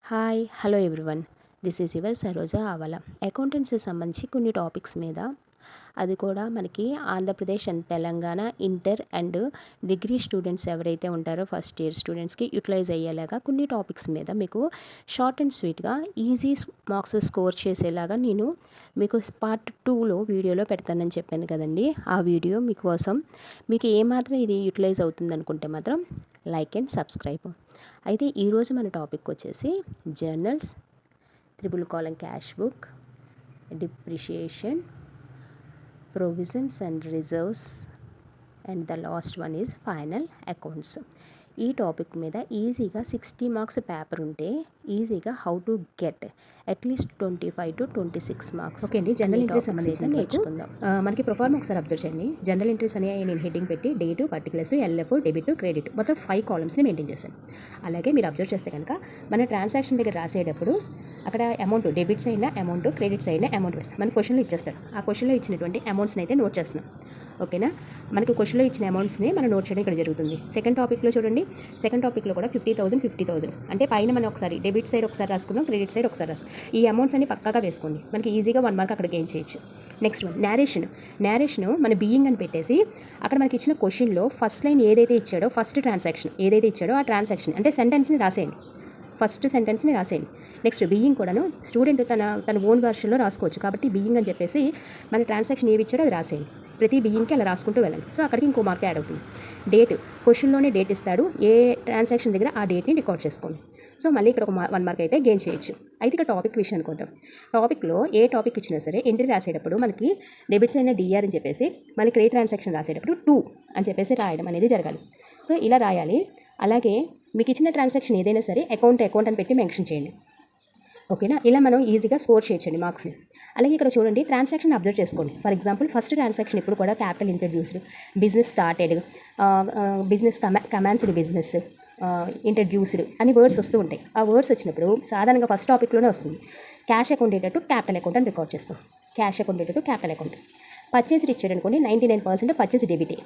Hi hello everyone. This is your Saroja ఆవల. Accountancy సంబంధించి కొన్ని టాపిక్స్ మీద, అది కూడా మనకి Andhra Pradesh and Telangana inter and degree students ఎవరైతే ఉంటారో ఫస్ట్ ఇయర్ స్టూడెంట్స్కి యూటిలైజ్ అయ్యేలాగా కొన్ని టాపిక్స్ మీద మీకు షార్ట్ అండ్ స్వీట్గా ఈజీ మార్క్స్ స్కోర్ చేసేలాగా నేను మీకు పార్ట్ 2లో వీడియోలో పెడతానని చెప్పాను కదండి. ఆ వీడియో మీకోసం. మీకు ఏమాత్రం ఇది యూటిలైజ్ అవుతుంది అనుకుంటే మాత్రం లైక్ అండ్ సబ్స్క్రైబ్. అయితే ఈరోజు మన టాపిక్ వచ్చేసి journals, triple column cash book, depreciation, provisions and reserves, and the last one is final accounts. ఈ టాపిక్ మీద ఈజీగా 60 మార్క్స్ పేపర్ ఉంటే ఈజీగా how to get at least 25 to 26 marks. Okay అండి, జనరల్ ఎంట్రీస్ అయితే సంబంధించి నేర్చుకుందాం. మనకి ప్రొఫార్మ్ ఒకసారి అబ్జర్వ్ చేయండి. జనరల్ ఎంట్రీస్ అని నేను హెడ్డింగ్ పెట్టి date, particulars, LF, debit, credit మొత్తం 5 కాలమ్స్ని మెయింటైన్ చేశాను. అలాగే మీరు అబ్జర్వ్ చేస్తే కనుక మన ట్రాన్సాక్షన్ దగ్గర రాసేటప్పుడు అక్కడ amount debit side amount, credit side amount వేస్తాం. మన క్వశ్చన్లో ఇచ్చేస్తాడు. ఆ క్వశ్చన్లో ఇచ్చినటువంటి అమౌంట్స్ని అయితే నోట్ చేస్తున్నాం. ఓకేనా, మనకి క్వశ్చన్లో ఇచ్చిన అమౌంట్స్ని మనం నోట్ చేయడం ఇక్కడ జరుగుతుంది. సెకండ్ టాపిక్లో చూడండి, సెకండ్ టాపిక్లో కూడా 50,000 అంటే పైన మనం ఒకసారి డెబిట్ సైడ్ ఒకసారి రాసుకున్నాం, క్రెడిట్ సైడ్ ఒకసారి రాసుకున్నాం. ఈ అమౌంట్స్ అన్ని పక్కాగా వేసుకోండి, మనకి ఈజీగా 1 మార్క్ అక్కడ గెయిన్ చేయొచ్చు. నెక్స్ట్ వన్ నేరేషన్ మన బీయింగ్ అని పెట్టేసి అక్కడ మనకి ఇచ్చిన క్వశ్చన్లో ఫస్ట్ లైన్ ఏదైతే ఇచ్చాడో, ఫస్ట్ ట్రాన్సాక్షన్ ఏదైతే ఇచ్చాడో ఆ ట్రాన్సాక్షన్ అంటే సెంటెన్స్ని రాసేయండి. ఫస్ట్ సెంటెన్స్ని రాసేయండి. నెక్స్ట్ బీయింగ్ కూడాను స్టూడెంట్ తన ఓన్ వర్షన్లో రాసుకోవచ్చు. కాబట్టి బీయింగ్ అని చెప్పేసి మన ట్రాన్సాక్షన్ ఏవి ఇచ్చాడో అది రాసేయండి. ప్రతి బీయింగ్కి అలా రాసుకుంటూ వెళ్ళండి. సో అక్కడికి ఇంకో మార్క్ యాడ్ అవుతుంది. డేట్, క్వశ్చన్లోనే డేట్ ఇస్తాడు, ఏ ట్రాన్సాక్షన్ దగ్గర ఆ డేట్ని రికార్డ్ చేసుకోండి. సో మళ్ళీ ఇక్కడ ఒక 1 మార్క్ అయితే గెయిన్ చేయొచ్చు. అయితే ఇక్కడ టాపిక్ విషయం అనుకుంటాం. టాపిక్లో ఏ టాపిక్ ఇచ్చినా సరే ఎంట్రీ రాసేటప్పుడు మనకి డెబిట్స్ అయిన డిఆర్ అని చెప్పేసి మనకి క్రెడిట్ ట్రాన్సాక్షన్ రాసేటప్పుడు 2 అని చెప్పేసి రాయడం అనేది జరగాలి. సో ఇలా రాయాలి. అలాగే మీకు ఇచ్చిన ట్రాన్సాక్షన్ ఏదైనా సరే అకౌంట్ అని పెట్టి మెన్షన్ చేయండి. ఓకేనా, ఇలా మనం ఈజీగా స్కోర్ చేయొచ్చండి మార్క్స్ని. అలాగే ఇక్కడ చూడండి, ట్రాన్సాక్షన్ అబ్జర్వ్ చేసుకోండి. ఫర్ ఎగ్జాంపుల్ ఫస్ట్ ట్రాన్సాక్షన్ ఇప్పుడు కూడా capital introduced, business started, business commenced, business introduced అని వర్డ్స్ వస్తూ ఉంటాయి. ఆ వర్డ్స్ వచ్చినప్పుడు సాధారణంగా ఫస్ట్ టాపిక్లోనే వస్తుంది. క్యాష్ అకౌంట్ ఏంటంటే క్యాపిటల్ అకౌంట్ అని రికార్డ్ చేసుకోండి. క్యాష్ అకౌంట్ ఏంటంటే క్యాపిటల్ అకౌంట్. పర్చేస్ ఇచ్చాడు అనుకోండి, 99% పర్చేస్ డెబిటే.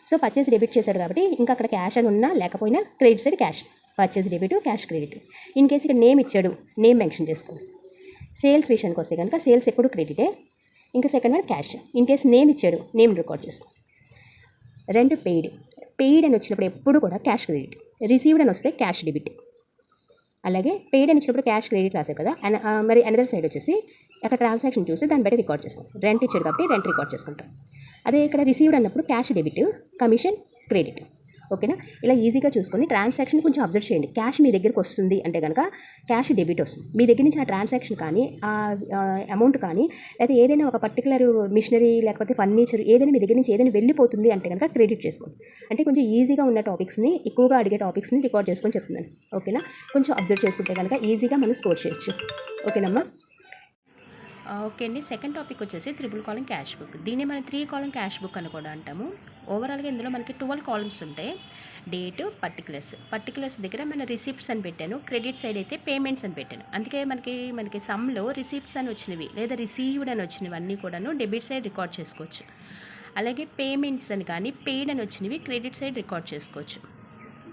సో పర్చేస్ డెబిట్ చేశాడు కాబట్టి ఇంకా అక్కడ క్యాష్ అని ఉన్నా లేకపోయినా credit side cash, purchase debit, cash credit. In case ఇక్కడ నేమ్ ఇచ్చాడు, నేమ్ మెన్షన్ చేసుకోండి. సేల్స్ విషయానికి వస్తే కనుక సేల్స్ ఎప్పుడు క్రెడిటే, ఇంకా second one cash. In case name ఇచ్చాడు, నేమ్ రికార్డ్ చేసుకోండి. రెండు పెయిడ్ అని వచ్చినప్పుడు ఎప్పుడు కూడా క్యాష్ క్రెడిట్, రిసీవ్డ్ అని వస్తే క్యాష్ డెబిట్. అలాగే పెయిడ్ అని ఇచ్చినప్పుడు క్యాష్ క్రెడిట్ రాశారు కదా, మరి అనదర్ సైడ్ వచ్చేసి అక్కడ ట్రాన్సాక్షన్ చూసి దాన్ని బట్టి రికార్డ్ చేసుకుంటాం. రెంట్ ఇచ్చాడు కాబట్టి రెంట్ రికార్డ్ చేసుకుంటాం. అదే ఇక్కడ రిసీవ్డ్ అన్నప్పుడు క్యాష్ డెబిట్, కమిషన్ క్రెడిట్. ఓకేనా, ఇలా ఈజీగా చూసుకొని ట్రాన్సాక్షన్ కొంచెం అబ్జర్వ్ చేయండి. క్యాష్ మీ దగ్గరికి వస్తుంది అంటే కనుక క్యాష్ డెబిట్ వస్తుంది. మీ దగ్గర నుంచి ఆ ట్రాన్సాక్షన్ కానీ ఆ అమౌంట్ కానీ లేదా ఏదైనా ఒక పర్టికులర్ మిషనరీ లేకపోతే ఫర్నిచర్ ఏదైనా మీ దగ్గర నుంచి ఏదైనా వెళ్ళిపోతుంది అంటే కనుక క్రెడిట్ చేసుకోండి. అంటే కొంచెం ఈజీగా ఉన్న టాపిక్స్ని, ఎక్కువగా అడిగే టాపిక్స్ని రికార్డ్ చేసుకొని చెప్తున్నాను. ఓకేనా, కొంచెం అబ్జర్వ్ చేసుకుంటే కనుక ఈజీగా మనం స్కోర్ చేయొచ్చు. ఓకేనమ్మా. ఓకే అండి, సెకండ్ టాపిక్ వచ్చేసి త్రిబుల్ కాలం క్యాష్ బుక్. దీన్ని మనం 3 కాలం క్యాష్ బుక్ అని కూడా అంటాము. ఓవరాల్గా ఇందులో మనకి 12 కాలమ్స్ ఉంటాయి. డేటు, పర్టికులర్స్ దగ్గర మన రిసిప్ట్స్ అని పెట్టాను, క్రెడిట్ సైడ్ అయితే పేమెంట్స్ అని పెట్టాను. అందుకే మనకి సమ్లో రిసిప్ట్స్ అని వచ్చినవి లేదా రిసీవ్డ్ అని వచ్చినవి అన్నీ కూడాను డెబిట్ సైడ్ రికార్డ్ చేసుకోవచ్చు. అలాగే పేమెంట్స్ అని కానీ పెయిడ్ అని వచ్చినవి క్రెడిట్ సైడ్ రికార్డ్ చేసుకోవచ్చు.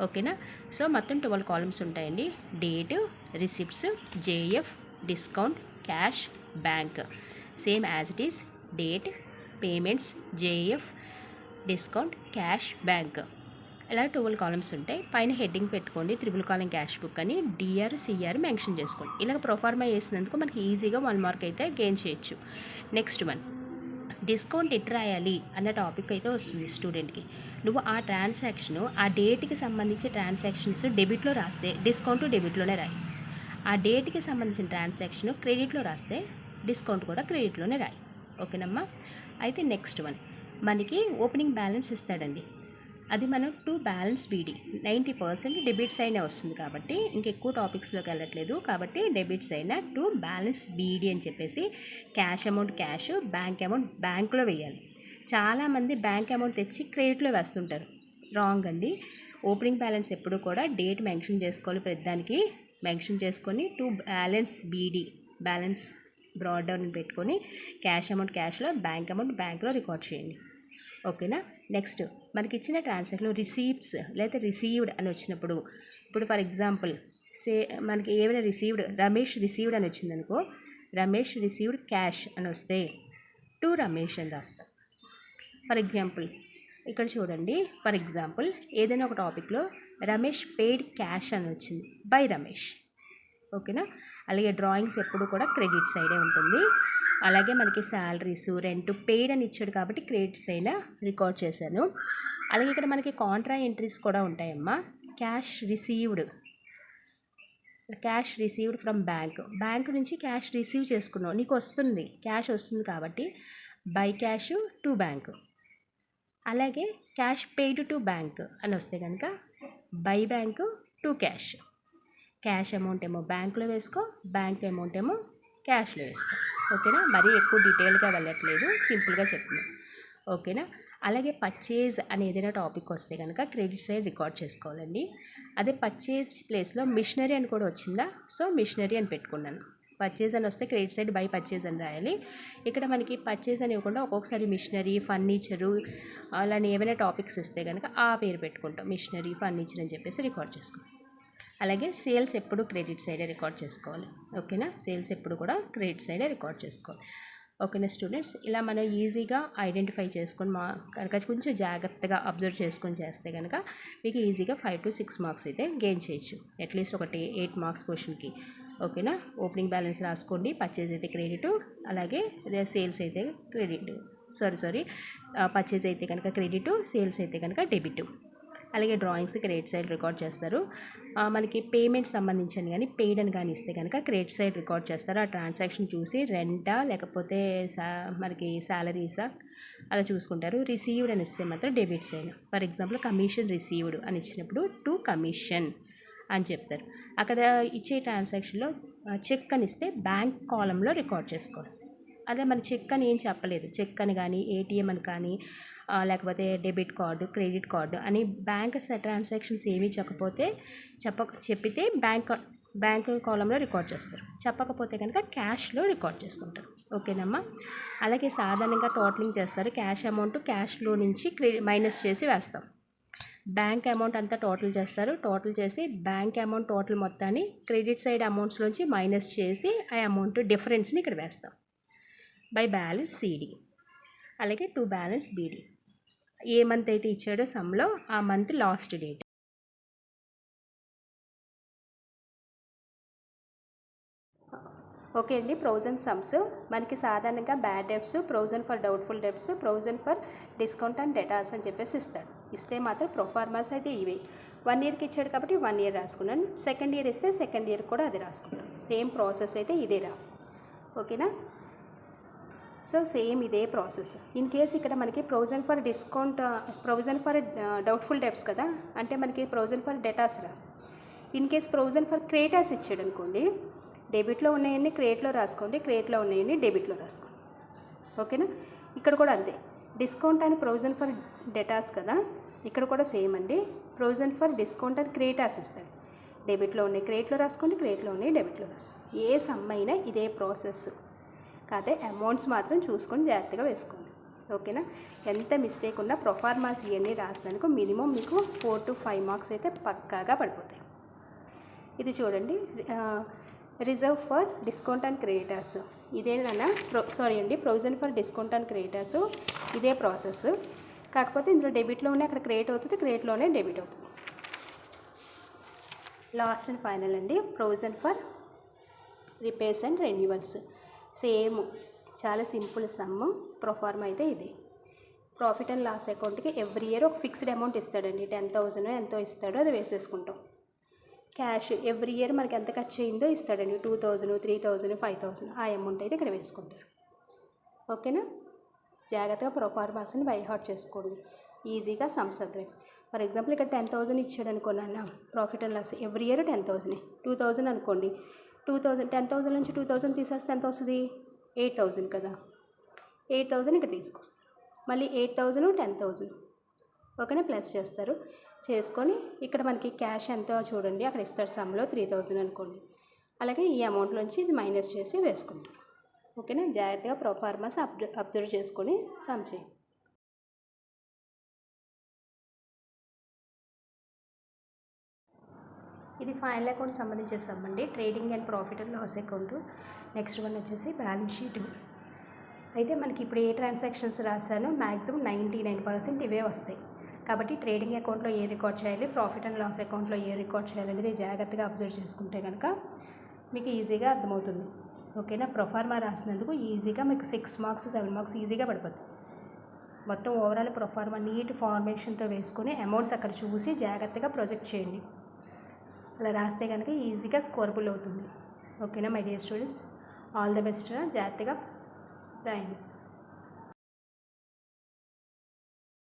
ఓకేనా, సో మొత్తం 12 కాలమ్స్ ఉంటాయండి. Date, receipts, JF, discount, cash, bank. Same as it is date, payments, JF, discount, cash, bank. ఇలా 12 కాలమ్స్ ఉంటాయి. పైన హెడ్డింగ్ పెట్టుకోండి, త్రిబుల్ కాలం క్యాష్ బుక్ అని డిఆర్, సిఆర్ మెన్షన్ చేసుకోండి. ఇలా ప్రొఫార్మా చేసినందుకు మనకి ఈజీగా 1 మార్క్ అయితే గెయిన్ చేయొచ్చు. నెక్స్ట్ వన్, డిస్కౌంట్ ఎట్ రాయాలి అన్న టాపిక్ అయితే వస్తుంది స్టూడెంట్కి. నువ్వు ఆ ట్రాన్సాక్షన్ ఆ డేట్కి సంబంధించి ట్రాన్సాక్షన్స్ డెబిట్లో రాస్తే డిస్కౌంట్ డెబిట్లోనే రాయి. ఆ డేట్కి సంబంధించిన ట్రాన్సాక్షన్ క్రెడిట్లో రాస్తే డిస్కౌంట్ కూడా క్రెడిట్లోనే రాయి. ఓకేనమ్మా. అయితే నెక్స్ట్ వన్, మనకి ఓపెనింగ్ బ్యాలెన్స్ ఇస్తాడండి. అది మనం టు బ్యాలెన్స్ బీడీ, 90% డెబిట్స్ అయినా వస్తుంది కాబట్టి ఇంకెక్కువ టాపిక్స్లోకి వెళ్ళట్లేదు కాబట్టి డెబిట్స్ అయినా టు బ్యాలెన్స్ బీడీ అని చెప్పేసి cash amount cash, bank amount బ్యాంక్లో వేయాలి. చాలామంది బ్యాంక్ అమౌంట్ తెచ్చి క్రెడిట్లో వేస్తుంటారు. రాంగ్ అండి. ఓపెనింగ్ బ్యాలెన్స్ ఎప్పుడు కూడా డేట్ మెన్షన్ చేసుకోవాలి, ప్రతిదానికి మెన్షన్ చేసుకొని to balance BD, balance brought down పెట్టుకొని క్యాష్ అమౌంట్ క్యాష్లో, బ్యాంక్ అమౌంట్ బ్యాంక్లో రికార్డ్ చేయండి. ఓకేనా. నెక్స్ట్ మనకి ఇచ్చిన ట్రాన్సాక్షన్లో రిసీప్ట్స్ లేదా రిసీవ్డ్ అని వచ్చినప్పుడు, ఇప్పుడు ఫర్ ఎగ్జాంపుల్ మనకి ఏమైనా రిసీవ్డ్ రమేష్ రిసీవ్డ్ అని వచ్చిందనుకో, రమేష్ రిసీవ్డ్ క్యాష్ అని వస్తే టు రమేష్ అని రాస్తాం. ఫర్ ఎగ్జాంపుల్ ఇక్కడ చూడండి, ఫర్ ఎగ్జాంపుల్ ఏదైనా ఒక టాపిక్లో రమేష్ పెయిడ్ క్యాష్ అని వచ్చింది బై రమేష్. ఓకేనా. అలాగే డ్రాయింగ్స్ ఎప్పుడు కూడా క్రెడిట్ సైడే ఉంటుంది. అలాగే మనకి శాలరీస్, రెంట్, పెయిడ్ అని ఇచ్చాడు కాబట్టి క్రెడిట్ సైడ్ రికార్డ్ చేశాను. అలాగే ఇక్కడ మనకి కాంట్రా ఎంట్రీస్ కూడా ఉంటాయమ్మా. క్యాష్ రిసీవ్డ్ ఫ్రమ్ బ్యాంక్ నుంచి క్యాష్ రిసీవ్ చేసుకున్నావు, నీకు వస్తుంది, క్యాష్ వస్తుంది కాబట్టి బై క్యాష్ టు బ్యాంక్. అలాగే క్యాష్ పెయిడ్ టు బ్యాంక్ అని వస్తే కనుక by bank to cash. Cash amount ఏమో బ్యాంక్లో వేసుకో, బ్యాంక్ అమౌంట్ ఏమో క్యాష్లో వేసుకో. ఓకేనా. మరీ ఎక్కువ డీటెయిల్గా వెళ్ళట్లేదు, సింపుల్గా చెప్తున్నాను. ఓకేనా. అలాగే పర్చేజ్ అని ఏదైనా టాపిక్ వస్తే కనుక క్రెడిట్ సైడ్ రికార్డ్ చేసుకోవాలండి. అదే పర్చేజ్ ప్లేస్లో మిషనరీ అని కూడా వచ్చిందా, సో మిషనరీ అని పెట్టుకున్నాను. పర్చేజ్ అని వస్తే క్రెడిట్ సైడ్ బై పర్చేజ్ అని రాయాలి. ఇక్కడ మనకి పర్చేజ్ అని ఇవ్వకుండా ఒక్కొక్కసారి మిషనరీ, ఫర్నిచరు అలానే ఏమైనా టాపిక్స్ ఇస్తే కనుక ఆ పేరు పెట్టుకుంటాం, మిషనరీ, ఫర్నిచర్ అని చెప్పేసి రికార్డ్ చేసుకుంటాం. అలాగే సేల్స్ ఎప్పుడు క్రెడిట్ సైడే రికార్డ్ చేసుకోవాలి. ఓకేనా. సేల్స్ ఎప్పుడు కూడా క్రెడిట్ సైడే రికార్డ్ చేసుకోవాలి. ఓకేనా స్టూడెంట్స్. ఇలా మనం ఈజీగా ఐడెంటిఫై చేసుకొని కనుక కొంచెం జాగ్రత్తగా అబ్జర్వ్ చేసుకొని చేస్తే కనుక మీకు ఈజీగా 5 to 6 మార్క్స్ అయితే గెయిన్ చేయొచ్చు. అట్లీస్ట్ ఒకటి 8 మార్క్స్ క్వశ్చన్కి. ఓకేనా. ఓపెనింగ్ బ్యాలెన్స్ రాసుకోండి. పర్చేజ్ అయితే క్రెడిట్, అలాగే సేల్స్ అయితే క్రెడిట్, పర్చేజ్ అయితే కనుక క్రెడిట్, సేల్స్ అయితే కనుక డెబిట్. అలాగే డ్రాయింగ్స్ క్రెడిట్ సైడ్ రికార్డ్ చేస్తారు. మనకి పేమెంట్ సంబంధించిన కానీ పెయిడ్ అని కానీ ఇస్తే కనుక క్రెడిట్ సైడ్ రికార్డ్ చేస్తారు. ఆ ట్రాన్సాక్షన్ చూసి రెంటా లేకపోతే మనకి శాలరీసా అలా చూసుకుంటారు. రిసీవ్డ్ అని ఇస్తే మాత్రం debit side. For example commission received అని ఇచ్చినప్పుడు టు కమిషన్ అని చెప్తారు. అక్కడ ఇచ్చే ట్రాన్సాక్షన్లో చెక్ అని ఇస్తే బ్యాంక్ కాలంలో రికార్డ్ చేసుకోవాలి. అదే మన చెక్ అని ఏం చెప్పలేదు, చెక్ అని కానీ ఏటీఎం అని కానీ లేకపోతే డెబిట్ కార్డు, క్రెడిట్ కార్డు అని బ్యాంక్ ట్రాన్సాక్షన్స్ ఏమీ చెప్పితే బ్యాంక్ కాలంలో రికార్డ్ చేస్తారు. చెప్పకపోతే కనుక క్యాష్లో రికార్డ్ చేసుకుంటారు. ఓకేనమ్మా. అలాగే సాధారణంగా టోటలింగ్ చేస్తారు. క్యాష్ అమౌంట్ క్యాష్లో నుంచి మైనస్ చేసి వేస్తాం. బ్యాంక్ అమౌంట్ అంతా టోటల్ చేస్తారు. టోటల్ చేసి బ్యాంక్ అమౌంట్ టోటల్ మొత్తాన్ని క్రెడిట్ సైడ్ అమౌంట్స్లోంచి మైనస్ చేసి ఆ అమౌంట్ డిఫరెన్స్ని ఇక్కడ వేస్తాం. బై బ్యాలెన్స్ సిడి, అలాగే టు బ్యాలెన్స్ బీడీ. ఏ మంత్ అయితే ఇచ్చాడో సమ్లో ఆ మంత్ లాస్ట్ డేట్. ఓకే అండి. ప్రొవిజన్ సమ్స్ మనకి సాధారణంగా bad debts, provision for doubtful debts, provision for discount and debtors అని చెప్పేసి ఇస్తాడు. ఇస్తే మాత్రం ప్రొఫార్మాస్ అయితే ఇవే. 1 ఇయర్కి ఇచ్చాడు కాబట్టి 1 ఇయర్ రాసుకున్నాను. సెకండ్ ఇయర్ ఇస్తే సెకండ్ ఇయర్ కూడా అది రాసుకున్నాను. సేమ్ ప్రాసెస్ అయితే ఇదేరా. ఓకేనా. సో సేమ్ ఇదే ప్రాసెస్. ఇన్ కేస్ ఇక్కడ మనకి provision for discount, provision for doubtful debts కదా, అంటే మనకి ప్రొవిజన్ ఫర్ డేటాస్ రా. ఇన్ కేస్ ప్రొవిజన్ ఫర్ క్రెడిటాస్ ఇచ్చాడు అనుకోండి, డెబిట్లో ఉన్నాయన్నీ క్రెడిట్లో రాసుకోండి, క్రెడిట్లో ఉన్నాయన్నీ డెబిట్లో రాసుకోండి. ఓకేనా. ఇక్కడ కూడా అంతే. Discount and provision for datas కదా, ఇక్కడ కూడా సేమ్ అండి. ప్రొవిజన్ ఫర్ డిస్కౌంట్ అండ్ క్రెడిటాస్ ఇస్తాడు. డెబిట్లో ఉన్నాయి క్రెడిట్లో రాసుకోండి, క్రెడిట్లో ఉన్నాయి డెబిట్లో రాసుకోండి. ఏ సమ్ అయినా ఇదే ప్రాసెస్. కాకపోతే అమౌంట్స్ మాత్రం చూసుకొని జాగ్రత్తగా వేసుకోండి. ఓకేనా. ఎంత మిస్టేక్ ఉన్నా ప్రొఫార్మాస్ ఇవన్నీ రాసినందుకు మినిమం మీకు 4 to 5 మార్క్స్ అయితే పక్కాగా పడిపోతాయి. ఇది చూడండి, reserve for discount and creditors ఇదేనా provision for discount and creditors ఇదే ప్రాసెస్. కాకపోతే ఇందులో డెబిట్లో ఉన్నాయి, అక్కడ క్రెడిట్ అవుతుంది, క్రెడిట్లోనే డెబిట్ అవుతుంది. లాస్ట్ అండ్ ఫైనల్ అండి, provision for repairs and renewals. Same, చాలా సింపుల్ సమ్. ప్రొఫార్మా అయితే ఇది. ప్రాఫిట్ అండ్ లాస్ అకౌంట్కి ఎవ్రీ ఇయర్ ఒక ఫిక్స్డ్ అమౌంట్ ఇస్తాడండి. 10,000 ఎంతో ఇస్తాడో అది వేసేసుకుంటాం. క్యాష్ ఎవ్రీ ఇయర్ మనకి ఎంత ఖర్చు అయిందో ఇస్తాడండి. 2,000, 3,000, 5,000 ఆ అమౌంట్ అయితే ఇక్కడ వేసుకుంటారు. ఓకేనా. జాగ్రత్తగా ప్రొఫార్మాస్ని బై హార్ట్ చేసుకోండి. ఈజీగా సమ్స్ అర్థం. ఫర్ ఎగ్జాంపుల్ ఇక్కడ 10,000 ఇచ్చాడు అనుకోండి, profit and loss every year 10,000. 2,000 అనుకోండి, 10,000 నుంచి 2,000 తీసేస్తే ఎంత వస్తుంది? 8,000 కదా. 8,000 ఇక్కడ తీసుకొస్తారు. మళ్ళీ 8,000, 10,000 ఓకేనా ప్లస్ చేస్తారు. చేసుకొని ఇక్కడ మనకి క్యాష్ ఎంతో చూడండి, అక్కడ ఇస్తారు సమ్లో 3,000 అనుకోండి. అలాగే ఈ అమౌంట్లోంచి ఇది మైనస్ చేసి వేసుకుంటారు. ఓకేనా. జాగ్రత్తగా ప్రొఫార్మాస్ అబ్జర్వ్ చేసుకొని సమ్ చేయండి. ఇది ఫైనల్ అకౌంట్ సంబంధించి సబ్బండి trading and profit and loss account. Next one వచ్చేసి బ్యాలెన్స్ షీట్. అయితే మనకి ఇప్పుడు ఏ ట్రాన్సాక్షన్స్ రాశానో మ్యాక్సిమం 99% ఇవే వస్తాయి. కాబట్టి ట్రేడింగ్ అకౌంట్లో ఏ రికార్డ్ చేయాలి, ప్రాఫిట్ అండ్ లాస్ అకౌంట్లో ఏ రికార్డ్ చేయాలి అనేది జాగ్రత్తగా అబ్జర్వ్ చేసుకుంటే కనుక మీకు ఈజీగా అర్థమవుతుంది. ఓకేనా. ప్రొఫార్మా రాసినందుకు ఈజీగా మీకు 6 మార్క్స్ 7 మార్క్స్ ఈజీగా పడిపోతుంది. మొత్తం ఓవరాల్ ప్రొఫార్మా నీట్ ఫార్మేషన్తో వేసుకొని అమౌంట్స్ అక్కడ చూసి జాగ్రత్తగా ప్రొజెక్ట్ చేయండి. అలా రాస్తే కనుక ఈజీగా స్కోరబుల్ అవుతుంది. ఓకేనా my dear students, all the best. జాగ్రత్తగా రాయండి.